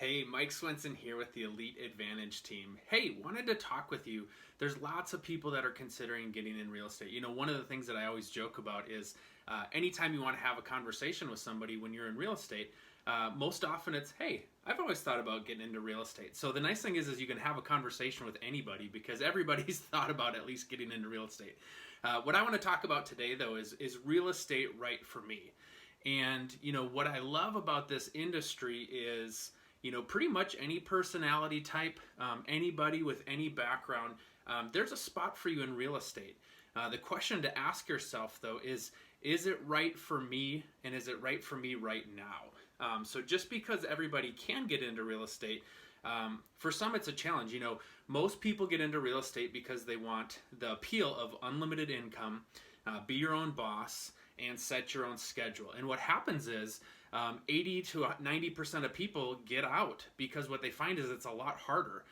Hey, Mike Swenson here with the Elite Advantage team. Hey, wanted to talk with you. There's lots of people that are considering getting in real estate. You know, one of the things that I always joke about is anytime you want to have a conversation with somebody when you're in real estate, most often it's, hey, I've always thought about getting into real estate. So the nice thing is you can have a conversation with anybody because everybody's thought about at least getting into real estate. What I want to talk about today, though, is real estate right for me? And, you know, what I love about this industry is, you know, pretty much any personality type, anybody with any background, there's a spot for you in real estate. The question to ask yourself, though, is it right for me, and is it right for me right now? So just because everybody can get into real estate, for some it's a challenge. You know, most people get into real estate because they want the appeal of unlimited income, be your own boss, and set your own schedule. And what happens is 80 to 90% of people get out because what they find is it's a lot harder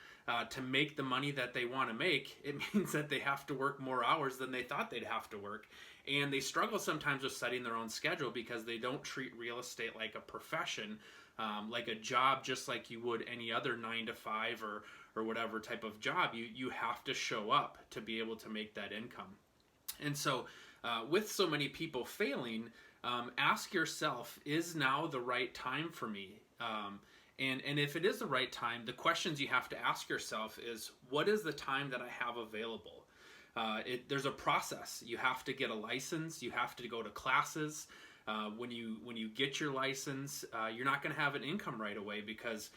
to make the money that they want to make. It means that they have to work more hours than they thought they'd have to work. And they struggle sometimes with setting their own schedule because they don't treat real estate like a profession, like a job, just like you would any other 9 to 5 or whatever type of job. You have to show up to be able to make that income. And so with so many people failing, ask yourself, is now the right time for me? And if it is the right time, the questions you have to ask yourself is, what is the time that I have available? There's a process. You have to get a license. You have to go to classes. When you get your license, you're not going to have an income right away because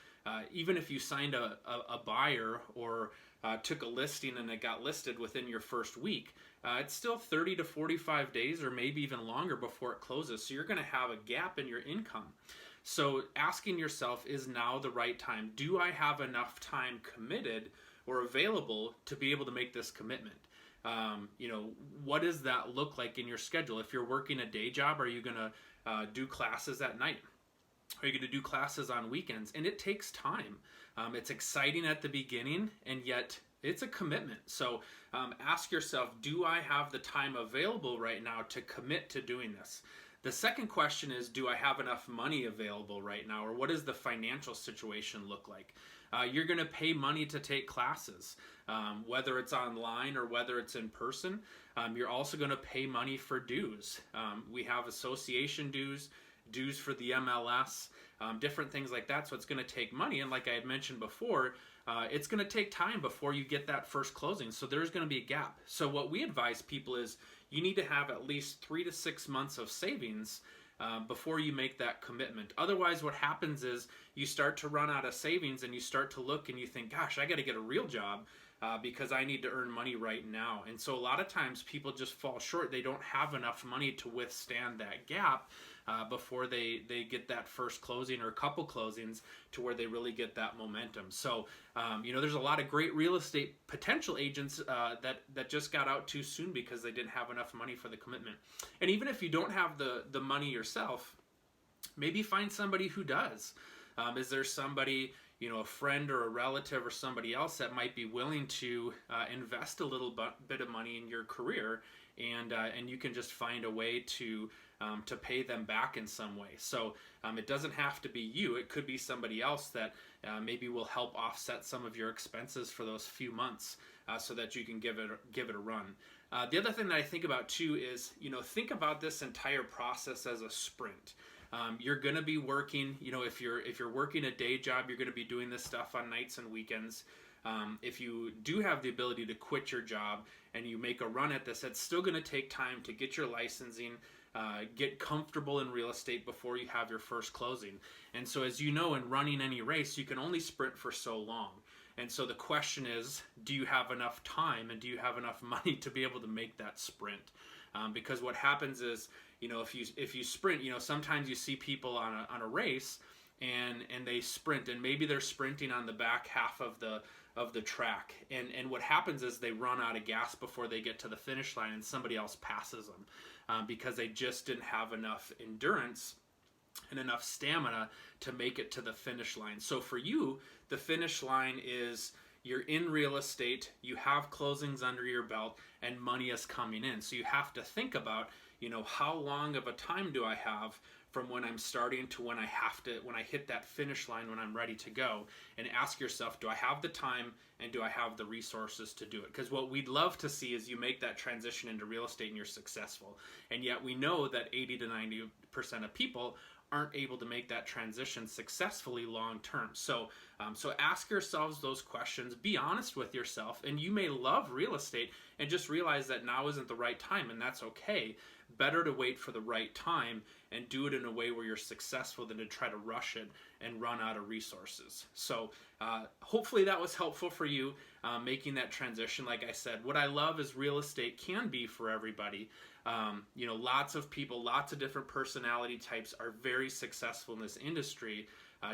even if you signed a buyer or took a listing and it got listed within your first week, it's still 30 to 45 days or maybe even longer before it closes. So you're going to have a gap in your income. So asking yourself, is now the right time? Do I have enough time committed or available to be able to make this commitment? You know, what does that look like in your schedule? If you're working a day job, are you going to do classes at night? Are you going to do classes on weekends? And it takes time. It's exciting at the beginning, and yet it's a commitment. So ask yourself, do I have the time available right now to commit to doing this? The second question is, do I have enough money available right now, or what does the financial situation look like? You're going to pay money to take classes, whether it's online or whether it's in person. You're also going to pay money for dues. We have association dues for the MLS, different things like that. So it's going to take money. And like I had mentioned before, it's going to take time before you get that first closing. So there's going to be a gap. So what we advise people is you need to have at least 3 to 6 months of savings before you make that commitment. Otherwise, what happens is you start to run out of savings and you start to look and you think, gosh, I got to get a real job because I need to earn money right now. And so a lot of times people just fall short. They don't have enough money to withstand that gap before they get that first closing or a couple closings to where they really get that momentum. So, you know, there's a lot of great real estate potential agents that just got out too soon because they didn't have enough money for the commitment. And even if you don't have the money yourself, maybe find somebody who does. Is there somebody, you know, a friend or a relative or somebody else that might be willing to invest a little bit of money in your career, and you can just find a way to pay them back in some way. So it doesn't have to be you. It could be somebody else that maybe will help offset some of your expenses for those few months so that you can give it a run. The other thing that I think about too is, you know, think about this entire process as a sprint. You're going to be working, you know, if you're working a day job, you're going to be doing this stuff on nights and weekends. If you do have the ability to quit your job and you make a run at this, it's still going to take time to get your licensing, get comfortable in real estate before you have your first closing. And so as you know, in running any race, you can only sprint for so long. And so the question is, do you have enough time and do you have enough money to be able to make that sprint? Because what happens is, you know, if you sprint, you know, sometimes you see people on a race and they sprint, and maybe they're sprinting on the back half of the track, and what happens is they run out of gas before they get to the finish line, and somebody else passes them because they just didn't have enough endurance and enough stamina to make it to the finish line. So for you, the finish line is you're in real estate, you have closings under your belt, and money is coming in. So you have to think about, how long of a time do I have from when I'm starting to when I hit that finish line, when I'm ready to go? And ask yourself, do I have the time and do I have the resources to do it? Because what we'd love to see is you make that transition into real estate and you're successful. And yet we know that 80 to 90% of people aren't able to make that transition successfully long term. So ask yourselves those questions, be honest with yourself, and you may love real estate and just realize that now isn't the right time, and that's okay. Better to wait for the right time and do it in a way where you're successful than to try to rush it and run out of resources. So hopefully that was helpful for you making that transition. Like I said, what I love is real estate can be for everybody. Lots of people, lots of different personality types are very successful in this industry.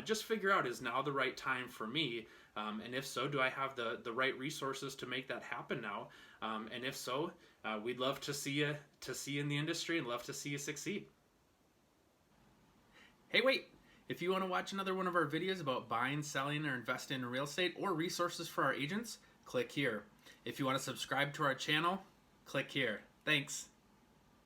Just figure out, is now the right time for me? And if so, do I have the right resources to make that happen now? And if so, we'd love to see you in the industry and love to see you succeed. Hey, wait! If you want to watch another one of our videos about buying, selling, or investing in real estate, or resources for our agents, click here. If you want to subscribe to our channel, click here. Thanks.